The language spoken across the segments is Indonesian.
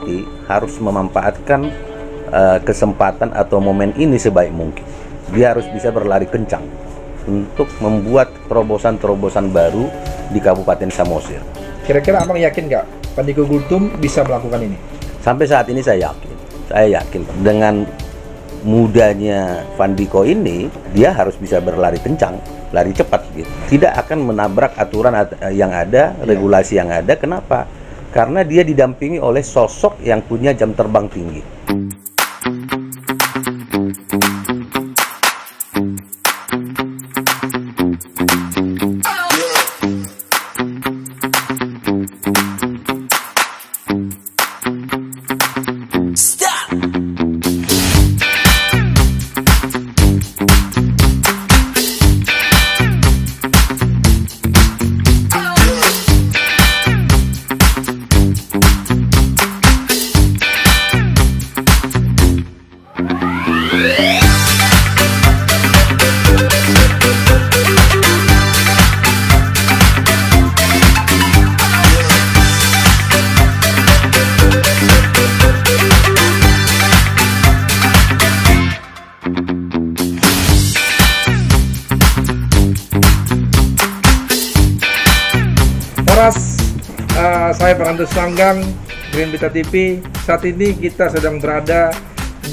pelatih harus memanfaatkan kesempatan atau momen ini sebaik mungkin. Dia harus bisa berlari kencang untuk membuat terobosan-terobosan baru di Kabupaten Samosir. Kira-kira abang yakin nggak Pandiko Gultum bisa melakukan ini? Sampai saat ini saya yakin dengan mudanya Pandiko ini, dia harus bisa berlari kencang, lari cepat gitu. Tidak akan menabrak aturan yang ada, regulasi yang ada. Kenapa? Karena dia didampingi oleh sosok yang punya jam terbang tinggi. Saya Fernando Sanggang, Green Beta TV. Saat ini kita sedang berada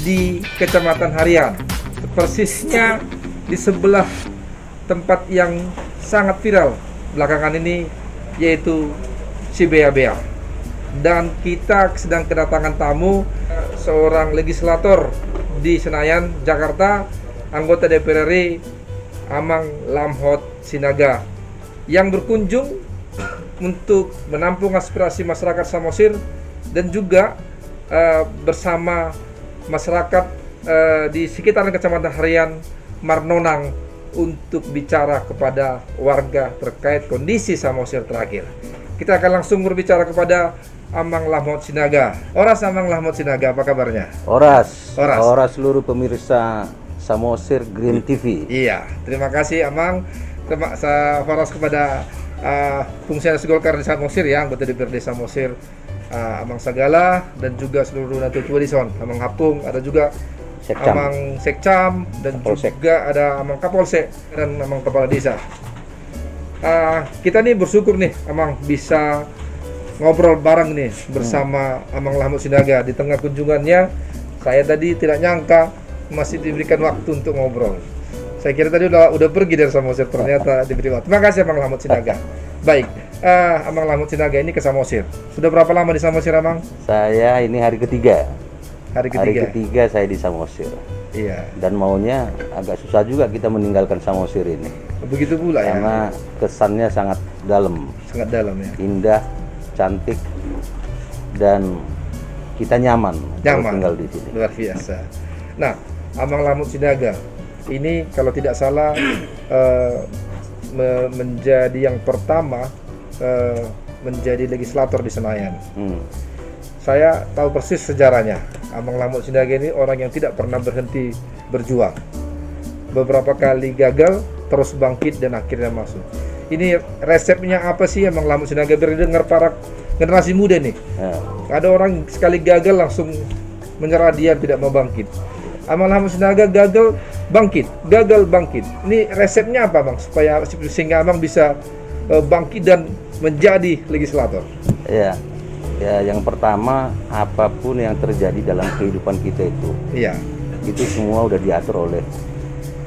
di Kecamatan Harian, persisnya di sebelah tempat yang sangat viral belakangan ini, yaitu si Bea-Bea. Dan kita sedang kedatangan tamu, seorang legislator di Senayan, Jakarta, anggota DPR RI Amang Lamhot Sinaga, yang berkunjung untuk menampung aspirasi masyarakat Samosir dan juga bersama masyarakat di sekitaran Kecamatan Harian Marnonang untuk bicara kepada warga terkait kondisi Samosir terakhir. Kita akan langsung berbicara kepada Amang Lamhot Sinaga. Oras Amang Lamhot Sinaga, apa kabarnya? Oras seluruh pemirsa Samosir Green TV. Iya, terima kasih Amang. Oras kepada fungsionaris Golkar di Samosir ya, anggota DPRD Samosir, Amang Sagala, dan juga seluruh Nato Tua Dison, Amang Hapung, ada juga Sekcam. Amang Sekcam, dan Kapolsek. Juga ada Amang Kapolsek dan Amang Kepala Desa. Kita nih bersyukur nih Amang bisa ngobrol bareng nih bersama Amang Lamhot Sinaga. Di tengah kunjungannya, saya tadi tidak nyangka masih diberikan waktu untuk ngobrol. Saya kira tadi udah pergi dari Samosir, ternyata diberi waktu. Terima kasih Amang Lamhot Sinaga. Baik, Amang Lamhot Sinaga ini ke Samosir. Sudah berapa lama di Samosir, Amang? Saya ini hari ketiga. Hari ketiga saya di Samosir. Iya. Dan maunya agak susah juga kita meninggalkan Samosir ini. Begitu pula ya. Karena kesannya sangat dalam. Sangat dalam ya. Indah, cantik, dan kita nyaman tinggal di sini. Luar biasa. Nah, Amang Lamhot Sinaga ini kalau tidak salah menjadi yang pertama menjadi legislator di Senayan. Saya tahu persis sejarahnya. Amang Lamhot Sinaga ini orang yang tidak pernah berhenti berjuang. Beberapa kali gagal, terus bangkit dan akhirnya masuk. Ini resepnya apa sih Amang Lamhot Sinaga? Biar dengar para generasi muda nih. Ada orang sekali gagal langsung menyerah, dia tidak mau bangkit. Amang Lamhot Sinaga gagal bangkit. Ini resepnya apa Bang? Supaya sehingga Amang bisa bangkit dan menjadi legislator. Ya, yang pertama, apapun yang terjadi dalam kehidupan kita itu semua udah diatur oleh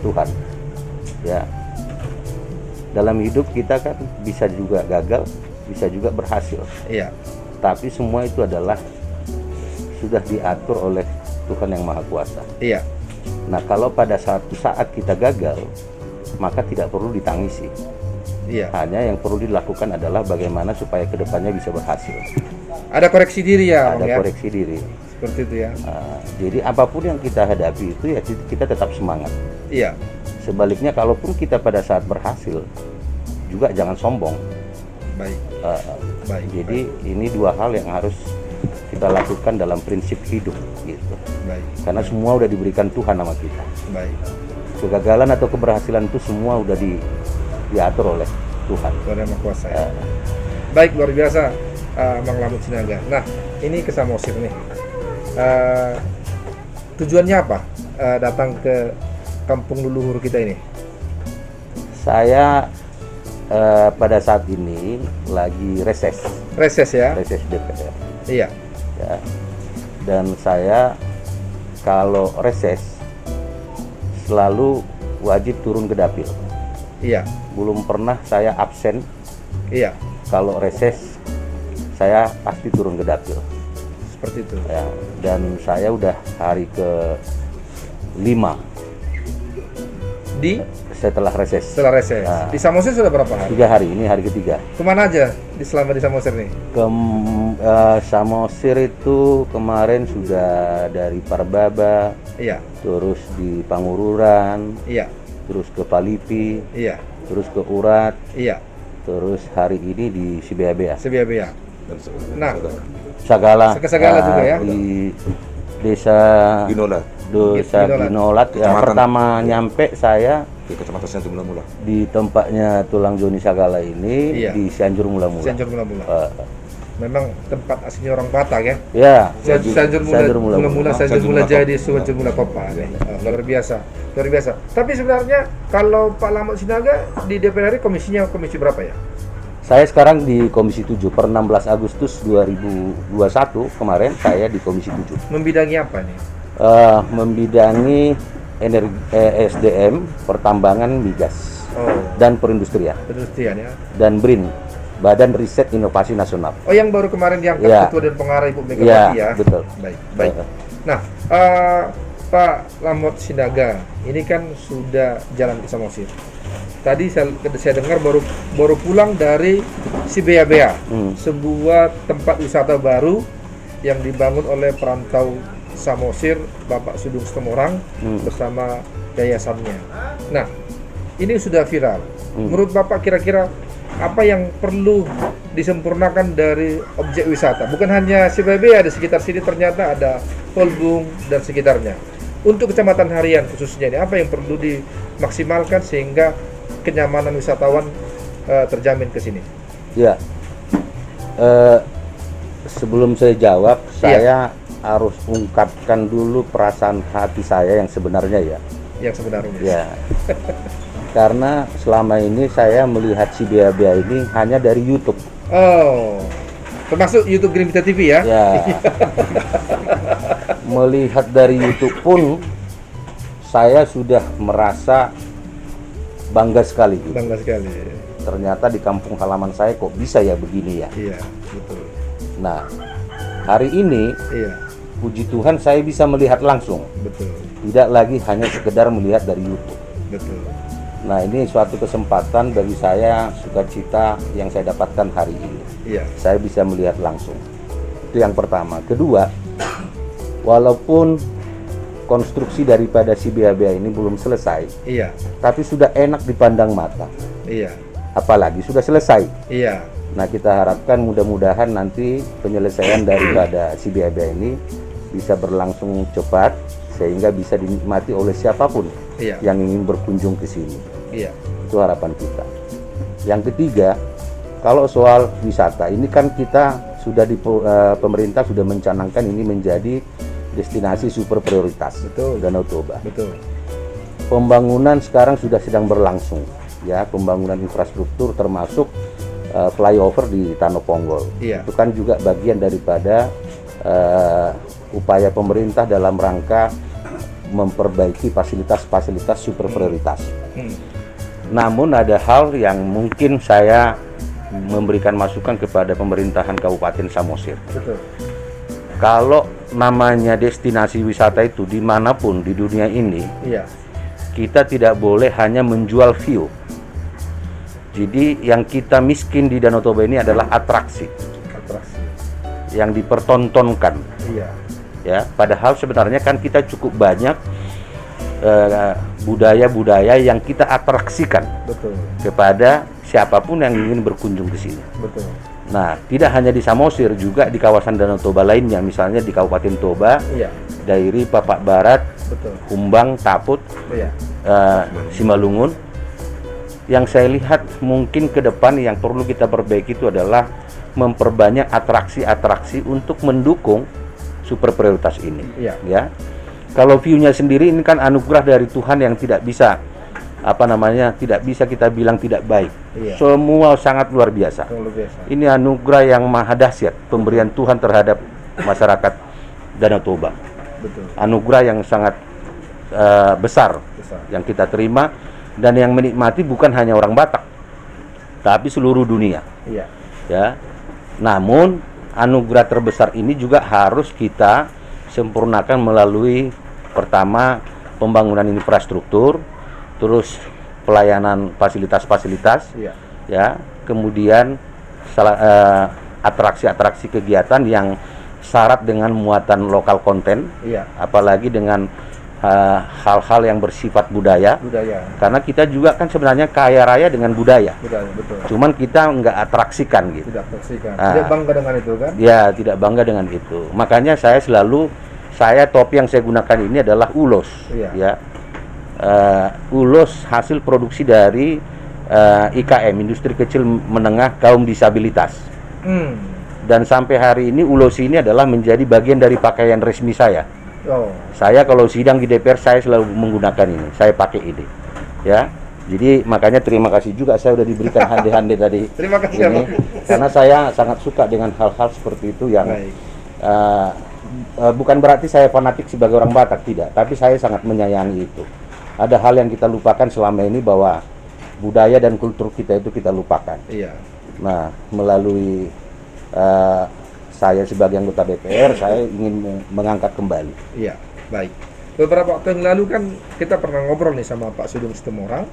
Tuhan. Ya, dalam hidup kita kan bisa juga gagal, bisa juga berhasil. Iya. Tapi semua itu adalah sudah diatur oleh Tuhan yang Maha Kuasa. Iya. Nah, kalau pada satu saat kita gagal, maka tidak perlu ditangisi. Iya. Hanya yang perlu dilakukan adalah bagaimana supaya kedepannya bisa berhasil. Ada koreksi diri ya, Bang, Ada koreksi diri. Seperti itu ya. Jadi apapun yang kita hadapi itu ya kita tetap semangat. Iya. Sebaliknya, kalaupun kita pada saat berhasil, juga jangan sombong. Baik. Jadi ini dua hal yang harus kita lakukan dalam prinsip hidup gitu. Baik. Karena semua udah diberikan Tuhan sama kita. Baik. Kegagalan atau keberhasilan itu semua udah diatur oleh Tuhan. Tuhan yang Maha Kuasa. Ya. Baik, luar biasa Amang Lamhot Sinaga. Nah, ini ke Samosir nih. Tujuannya apa datang ke kampung leluhur kita ini? Saya pada saat ini lagi reses. Reses ya? Reses DPR. Iya. Ya. Dan saya kalau reses selalu wajib turun ke dapil. Iya. Belum pernah saya absen. Iya. Kalau reses saya pasti turun ke dapil. Seperti itu. Ya, dan saya udah hari ke-5 Di setelah reses. setelah reses. Nah. Di Samosir sudah berapa hari? 3 hari, ini hari ketiga. Kemana aja selama di Samosir nih? Samosir itu kemarin sudah dari Parbaba, Iya. terus di Pangururan, Iya. terus ke Palipi, Iya. terus ke Urat, Iya. terus hari ini di Sibeabea. Sebia-bia. Nah, Sagala, Ke Sagala juga ya? Di desa Ginola Desa Ginolat. Ginolat. Ya, Kecamatan. pertama nyampe saya di Kecamatan Cianjur Mula-Mula. di tempatnya Tulang Joni Sagala ini. Iya. Di Cianjur Mula-Mula. Cianjur Mula-Mula. Eh, Memang tempat aslinya orang Batak ya. ya, Cianjur Cianjur Mula-Mula. Mula, Cianjur Cianjur Mula Mula jadi Cianjur Mula Papa nih. Luar biasa, luar biasa. Tapi sebenarnya kalau Pak Lamot Sinaga di DPR RI komisinya komisi berapa ya? Saya sekarang di Komisi 7 per 16 Agustus 2021 kemarin saya di Komisi 7. Membidangi apa nih? Membidangi energi, SDM, pertambangan migas Oh, dan perindustrian perindustrian ya. dan BRIN, Badan Riset Inovasi Nasional. Oh, yang baru kemarin diangkat Ya. Ketua dan Pengarah Ibu Megawati Ya, ya. betul. Baik, baik. Eh, Nah, Pak Lamot Sinaga, ini kan sudah jalan ke Samosir. Tadi saya dengar baru pulang dari Sibeabea, sebuah tempat wisata baru yang dibangun oleh perantau Samosir, Bapak Sudung Setemorang bersama yayasannya. Nah, ini sudah viral. Menurut Bapak kira-kira apa yang perlu disempurnakan dari objek wisata? Bukan hanya Sibeabea, di sekitar sini ternyata ada Polbung dan sekitarnya. Untuk Kecamatan Harian khususnya ini, apa yang perlu dimaksimalkan sehingga kenyamanan wisatawan terjamin ke sini? Ya, sebelum saya jawab, saya harus ungkapkan dulu perasaan hati saya yang sebenarnya ya. Yang sebenarnya. Ya, karena selama ini saya melihat Sibeabea ini hanya dari YouTube. Oh, termasuk YouTube Green Vita TV ya? Ya, melihat dari YouTube pun saya sudah merasa bangga sekali. Gitu. Bangga sekali. Ternyata di kampung halaman saya kok bisa ya begini ya. Iya, betul. Nah, hari ini Iya, puji Tuhan saya bisa melihat langsung, betul. tidak lagi hanya sekedar melihat dari YouTube. Betul. Nah, ini suatu kesempatan bagi saya, sukacita yang saya dapatkan hari ini. Iya. Saya bisa melihat langsung. Itu yang pertama. Kedua, walaupun konstruksi daripada Sibeabea ini belum selesai, Iya. tapi sudah enak dipandang mata. Iya. Apalagi sudah selesai. Iya. Nah, kita harapkan mudah-mudahan nanti penyelesaian daripada Sibeabea ini bisa berlangsung cepat sehingga bisa dinikmati oleh siapapun Iya. yang ingin berkunjung ke sini. Iya. Itu harapan kita. Yang ketiga, kalau soal wisata, ini kan kita sudah pemerintah sudah mencanangkan ini menjadi destinasi super prioritas. Betul. Danau Toba. Betul. Pembangunan sekarang sudah sedang berlangsung, ya, pembangunan infrastruktur termasuk flyover di Tanoponggol. Iya. Itu kan juga bagian daripada upaya pemerintah dalam rangka memperbaiki fasilitas-fasilitas super prioritas. Namun ada hal yang mungkin saya memberikan masukan kepada pemerintahan Kabupaten Samosir. Betul. Kalau namanya destinasi wisata itu dimanapun di dunia ini, Iya. kita tidak boleh hanya menjual view. Jadi yang kita miskin di Danau Toba ini adalah atraksi Atraksi. yang dipertontonkan. Iya. Ya, padahal sebenarnya kan kita cukup banyak budaya-budaya yang kita atraksikan Betul. kepada siapapun yang ingin berkunjung ke sini. Betul. Nah, tidak hanya di Samosir, juga di kawasan Danau Toba lainnya, misalnya di Kabupaten Toba, Iya. Dairi, Papak Barat, Betul. Humbang, Taput, Iya. Simalungun. Yang saya lihat mungkin ke depan yang perlu kita perbaiki itu adalah memperbanyak atraksi-atraksi untuk mendukung super prioritas ini. Iya. Ya. Kalau view-nya sendiri ini kan anugerah dari Tuhan yang tidak bisa tidak bisa kita bilang tidak baik. Iya. Semua sangat luar biasa. Luar biasa. Ini anugerah yang maha dahsyat, pemberian Tuhan terhadap masyarakat Danau Toba. Betul. Anugerah yang sangat besar yang kita terima, dan yang menikmati bukan hanya orang Batak, tapi seluruh dunia. Iya. Ya. Namun anugerah terbesar ini juga harus kita sempurnakan melalui pertama pembangunan infrastruktur, terus pelayanan fasilitas-fasilitas, Iya. ya, kemudian atraksi-atraksi kegiatan yang syarat dengan muatan lokal konten, Iya. apalagi dengan hal-hal yang bersifat budaya. Karena kita juga kan sebenarnya kaya raya dengan budaya. Betul. Cuman kita nggak atraksikan gitu. Tidak atraksikan. Tidak bangga dengan itu kan? Ya, tidak bangga dengan itu. Makanya topi yang saya gunakan ini adalah ulos. Iya. Ya. Ulos hasil produksi dari IKM, industri kecil menengah kaum disabilitas. Dan sampai hari ini ulos ini adalah menjadi bagian dari pakaian resmi saya. Oh. Saya kalau sidang di DPR saya selalu menggunakan ini, saya pakai ini, ya. Jadi makanya terima kasih juga saya udah diberikan hande-hande tadi. Terima kasih ini, karena saya sangat suka dengan hal-hal seperti itu yang bukan berarti saya fanatik sebagai orang Batak, tidak, tapi saya sangat menyayangi itu. Ada hal yang kita lupakan selama ini, bahwa budaya dan kultur kita itu kita lupakan. Iya. Nah, melalui saya sebagai anggota DPR, saya ingin mengangkat kembali. Iya, baik. Beberapa waktu yang lalu kan kita pernah ngobrol nih sama Pak Sugeng Situmorang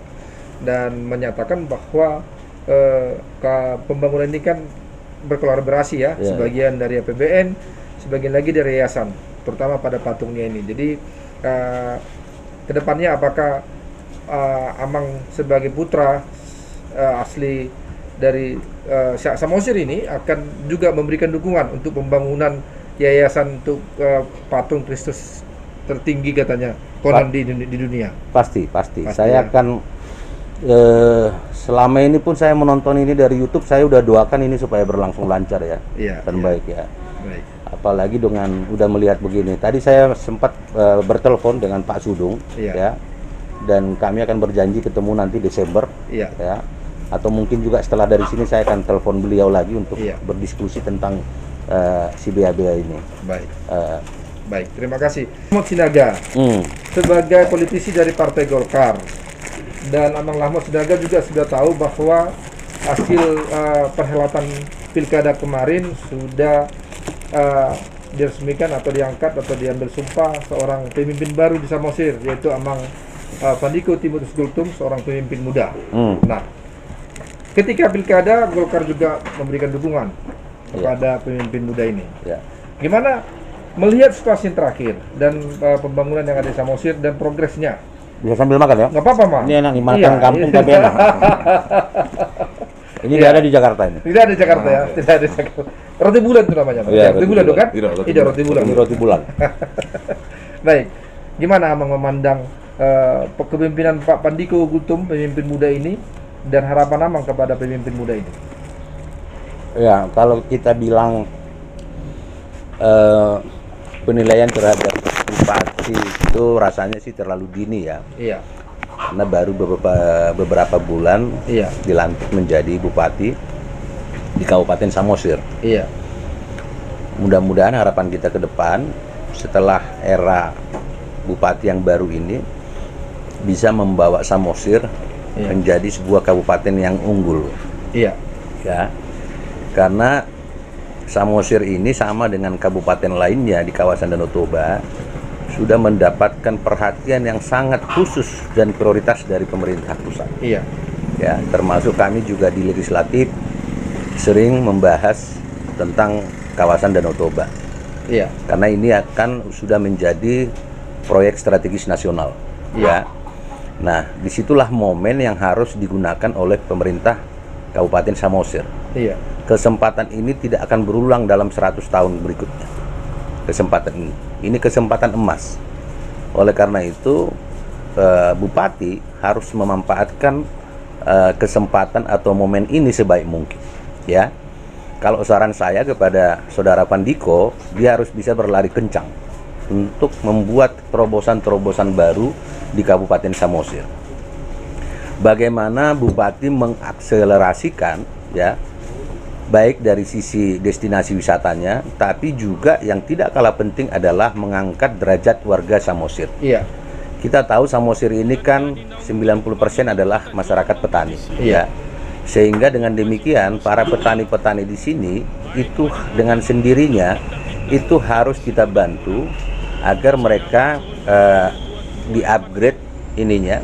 dan menyatakan bahwa pembangunan ini kan berkolaborasi ya, sebagian dari APBN, sebagian lagi dari yayasan, terutama pada patungnya ini. Jadi kedepannya apakah Amang sebagai putra asli dari Samosir ini akan juga memberikan dukungan untuk pembangunan yayasan untuk patung Kristus tertinggi katanya konon di dunia. Pasti. Saya akan selama ini pun saya menonton ini dari YouTube, saya udah doakan ini supaya berlangsung lancar ya, dan baik ya. Baik. Apalagi dengan udah melihat begini. Tadi saya sempat bertelepon dengan Pak Sudung, ya, dan kami akan berjanji ketemu nanti Desember, ya. Atau mungkin juga setelah dari sini saya akan telepon beliau lagi untuk berdiskusi tentang si BA-BA ini. Baik. Baik, terima kasih. Mahmud Sinaga, sebagai politisi dari Partai Golkar, dan Amang Mahmud Sinaga juga sudah tahu bahwa hasil perhelatan pilkada kemarin sudah diresmikan atau diangkat atau diambil sumpah seorang pemimpin baru di Samosir, yaitu Amang Pandiko Timotius Gultum, seorang pemimpin muda. Nah, ketika pilkada, Golkar juga memberikan dukungan kepada pemimpin muda ini. Gimana melihat situasi yang terakhir dan pembangunan yang ada di Samosir dan progresnya? Bisa sambil makan ya? Nggak apa-apa, Mas. Ini enak nih, makan kampung tapi enak. Ini tidak ada di Jakarta ini. Tidak ada di Jakarta ya, tidak ada di Jakarta. Roti bulan itu namanya, Mas. Roti bulan itu kan? Iya, roti bulan. Roti bulan. Baik, gimana Amang memandang kepemimpinan Pak Pandiko Gultum, pemimpin muda ini, dan harapan Amang kepada pemimpin muda ini? Ya, kalau kita bilang penilaian terhadap bupati itu rasanya sih terlalu dini ya. Iya. Karena baru beberapa bulan dilantik menjadi bupati di Kabupaten Samosir. Iya. Mudah-mudahan harapan kita ke depan setelah era bupati yang baru ini bisa membawa Samosir menjadi sebuah kabupaten yang unggul. Iya. Ya. Karena Samosir ini sama dengan kabupaten lainnya di kawasan Danau Toba sudah mendapatkan perhatian yang sangat khusus dan prioritas dari pemerintah pusat. Iya. Ya, termasuk kami juga di legislatif sering membahas tentang kawasan Danau Toba. Iya. Karena ini akan sudah menjadi proyek strategis nasional. Ya. Nah, disitulah momen yang harus digunakan oleh pemerintah Kabupaten Samosir. Iya. Kesempatan ini tidak akan berulang dalam 100 tahun berikutnya. Kesempatan ini kesempatan emas. Oleh karena itu, bupati harus memanfaatkan kesempatan atau momen ini sebaik mungkin. Ya, kalau saran saya kepada saudara Pandiko, dia harus bisa berlari kencang untuk membuat terobosan-terobosan baru di Kabupaten Samosir. Bagaimana Bupati mengakselerasikan, ya, baik dari sisi destinasi wisatanya, tapi juga yang tidak kalah penting adalah mengangkat derajat warga Samosir. Iya. Kita tahu Samosir ini kan 90% adalah masyarakat petani, Iya. ya. Sehingga dengan demikian para petani-petani di sini itu dengan sendirinya itu harus kita bantu agar mereka di-upgrade ininya,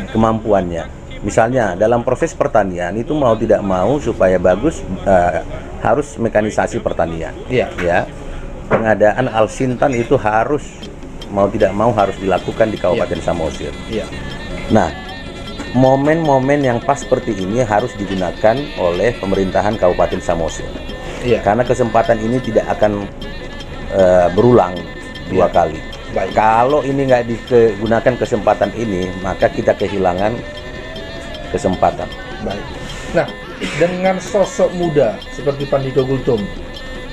kemampuannya. Misalnya dalam proses pertanian itu mau tidak mau supaya bagus harus mekanisasi pertanian. Iya. Ya. Pengadaan alsintan itu harus mau tidak mau harus dilakukan di Kabupaten Samosir. Iya. Nah, momen-momen yang pas seperti ini harus digunakan oleh pemerintahan Kabupaten Samosir. Iya. Karena kesempatan ini tidak akan berulang dua kali. Baik. Kalau ini nggak digunakan kesempatan ini, maka kita kehilangan kesempatan. Baik. Nah, dengan sosok muda seperti Pandiko Gultum,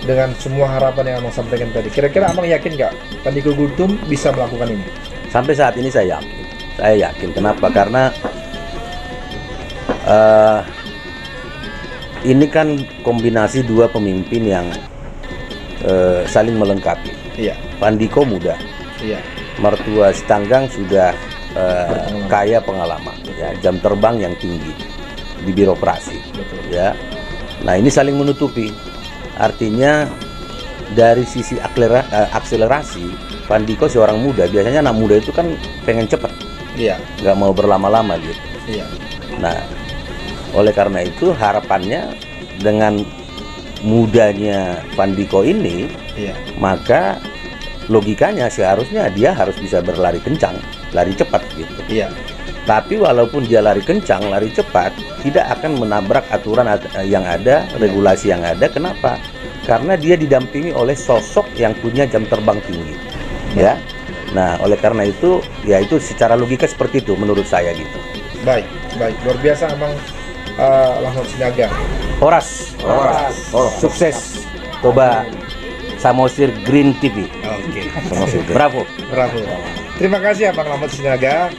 dengan semua harapan yang Abang sampaikan tadi, kira-kira Abang yakin nggak Pandiko Gultum bisa melakukan ini? Sampai saat ini saya yakin. Saya yakin. Kenapa? Karena ini kan kombinasi dua pemimpin yang saling melengkapi. Iya. Pandiko muda, Iya. mertua Sitanggang sudah kaya pengalaman, ya, jam terbang yang tinggi di birokrasi. Betul. Ya. Nah, ini saling menutupi. Artinya dari sisi akselerasi, Pandiko seorang muda, biasanya anak muda itu kan pengen cepat, Iya. nggak mau berlama-lama gitu. Iya. Nah, oleh karena itu harapannya dengan mudanya Pandiko ini, Iya. maka logikanya seharusnya dia harus bisa berlari kencang, lari cepat gitu. Iya. Tapi walaupun dia lari kencang, lari cepat, tidak akan menabrak aturan yang ada, regulasi yang ada. Kenapa? Karena dia didampingi oleh sosok yang punya jam terbang tinggi, ya. Nah, oleh karena itu, ya itu secara logika seperti itu menurut saya gitu. Baik, baik. Luar biasa Abang Lahmut Sinaga. Horas, sukses. Coba Samosir Green TV. Oke. Samosir. Bravo. Bravo. Terima kasih Abang Lahmut Sinaga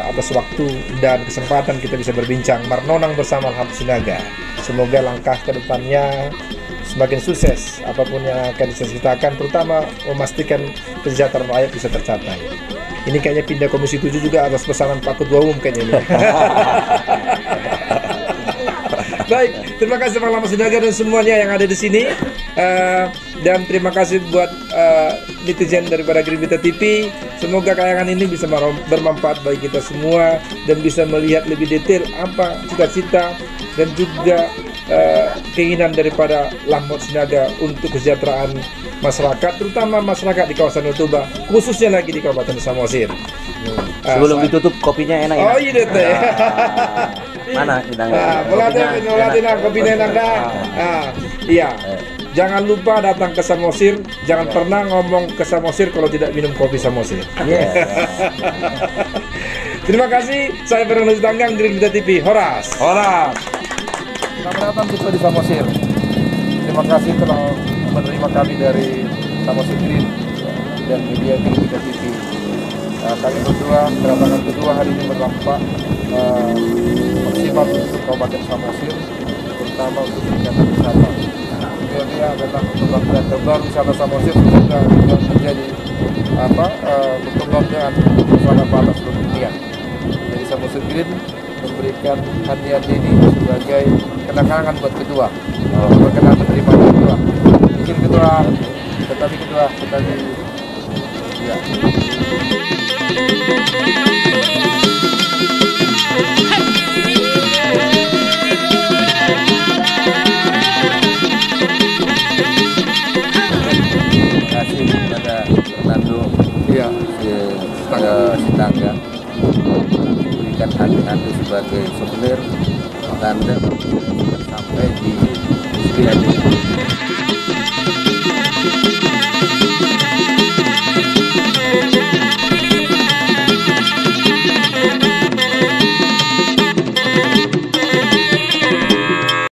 atas waktu dan kesempatan kita bisa berbincang Marnonang bersama Lahmut Sinaga. Semoga langkah ke depannya semakin sukses apapun yang akan diceritakan, terutama memastikan kesejahteraan rakyat bisa tercapai. Ini kayaknya pindah Komisi 7 juga atas pesanan Pak Ketua Umum kayaknya ini. Baik, terima kasih Bang Lahmut Sinaga dan semuanya yang ada di sini. Dan terima kasih buat netizen daripada Green Beta TV. Semoga tayangan ini bisa bermanfaat bagi kita semua dan bisa melihat lebih detail apa cita-cita dan juga keinginan daripada Lahmut Sinaga untuk kesejahteraan masyarakat, terutama masyarakat di kawasan Toba, khususnya lagi di Kabupaten Samosir. Sebelum ditutup, kopinya enak ya? Oh iya deh. Mana? Kopinya enak dah. Iya. Jangan lupa datang ke Samosir. Jangan pernah ngomong ke Samosir kalau tidak minum kopi Samosir. Terima kasih. Saya Fernando Sitanggang, Green Beta TV. Horas. Selamat datang kita di Samosir. Terima kasih telah menerima kami dari Samosir Green dan media Green Beta TV. Kami berdua, kedatangan kedua hari ini berdampak maksimal untuk Kabupaten Samosir, terutama untuk kegiatan wisata. Tujuannya adalah pembangunan terbaru wisata Samosir juga menjadi berkembang dengan masyarakat pada seluruh dunia. Jadi Samosir Green memberikan hadiah ini sebagai kenangan buat kedua, berkenan menerima kedua. Izin kedua, tetapi ya. Terima kasih kepada Fernando Sitanggang memberikan hantu sebagai souvenir tanda sampai di Sri